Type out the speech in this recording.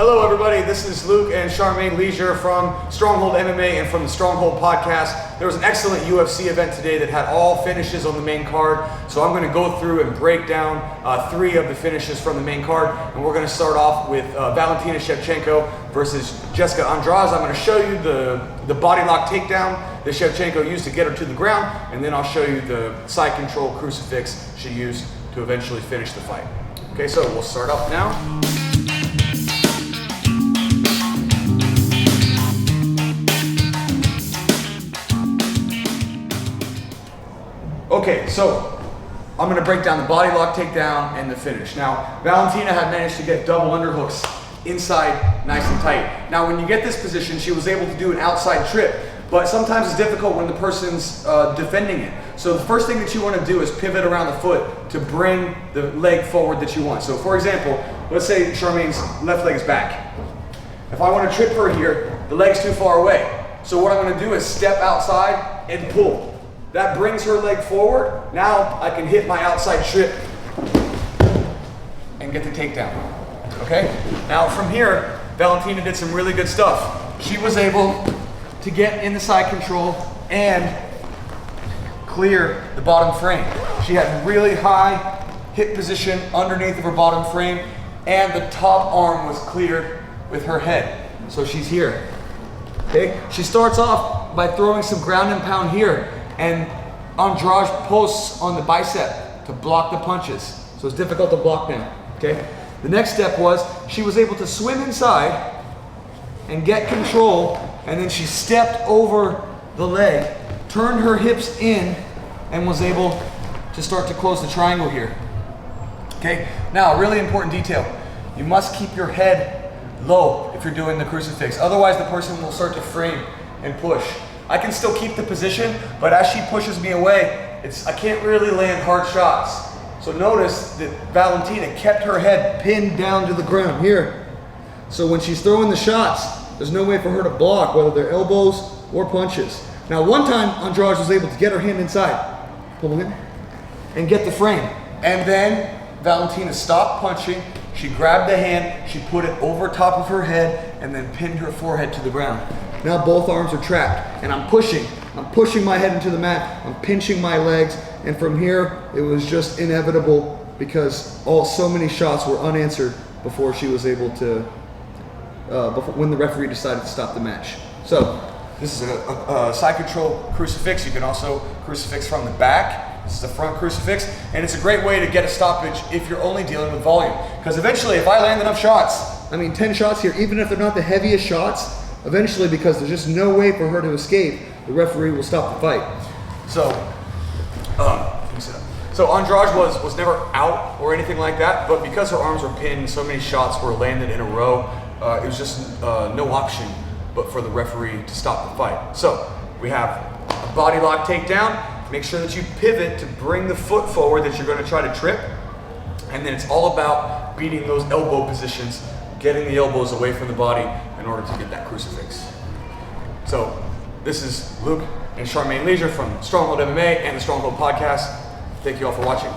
Hello everybody, this is Luke and Charmaine Leisure from Stronghold MMA and from the Stronghold podcast. There was an excellent UFC event today that had all finishes on the main card. So I'm going to go through and break down 3 of the finishes from the main card. And we're going to start off with Valentina Shevchenko versus Jessica Andrade. I'm going to show you the body lock takedown that Shevchenko used to get her to the ground. And then I'll show you the side control crucifix she used to eventually finish the fight. Okay, so we'll start off now. Okay, so I'm going to break down the body lock takedown and the finish. Now, Valentina had managed to get double underhooks inside nice and tight. Now, when you get this position, she was able to do an outside trip, but sometimes it's difficult when the person's defending it. So the first thing that you want to do is pivot around the foot to bring the leg forward that you want. So for example, let's say Charmaine's left leg is back. If I want to trip her here, the leg's too far away. So what I'm going to do is step outside and pull. That brings her leg forward. Now I can hit my outside trip and get the takedown. Okay? Now from here, Valentina did some really good stuff. She was able to get in the side control and clear the bottom frame. She had really high hip position underneath of her bottom frame, and the top arm was cleared with her head. So she's here. Okay? She starts off by throwing some ground and pound here. And Andrade posts on the bicep to block the punches. So it's difficult to block them, okay? The next step was she was able to swim inside and get control, and then she stepped over the leg, turned her hips in, and was able to start to close the triangle here. Okay, now a really important detail. You must keep your head low if you're doing the crucifix. Otherwise the person will start to frame and push. I can still keep the position, but as she pushes me away, I can't really land hard shots. So notice that Valentina kept her head pinned down to the ground here. So when she's throwing the shots, there's no way for her to block, whether they're elbows or punches. Now one time, Andrade was able to get her hand inside, pull in, and get the frame. And then Valentina stopped punching, she grabbed the hand, she put it over top of her head, and then pinned her forehead to the ground. Now both arms are trapped, and I'm pushing my head into the mat, I'm pinching my legs, and from here, it was just inevitable because so many shots were unanswered before she was able to, when the referee decided to stop the match. So, this is a side control crucifix. You can also crucifix from the back. This is the front crucifix, and it's a great way to get a stoppage if you're only dealing with volume. Because eventually, if I land enough shots, 10 shots here, even if they're not the heaviest shots, eventually, because there's just no way for her to escape, the referee will stop the fight. So Andrade was never out or anything like that, but because her arms were pinned, so many shots were landed in a row, it was just no option but for the referee to stop the fight. So we have a body lock takedown. Make sure that you pivot to bring the foot forward that you're going to try to trip, and then it's all about beating those elbow positions, getting the elbows away from the body in order to get that crucifix. So this is Luke and Charmaine Leisure from Stronghold MMA and the Stronghold podcast. Thank you all for watching.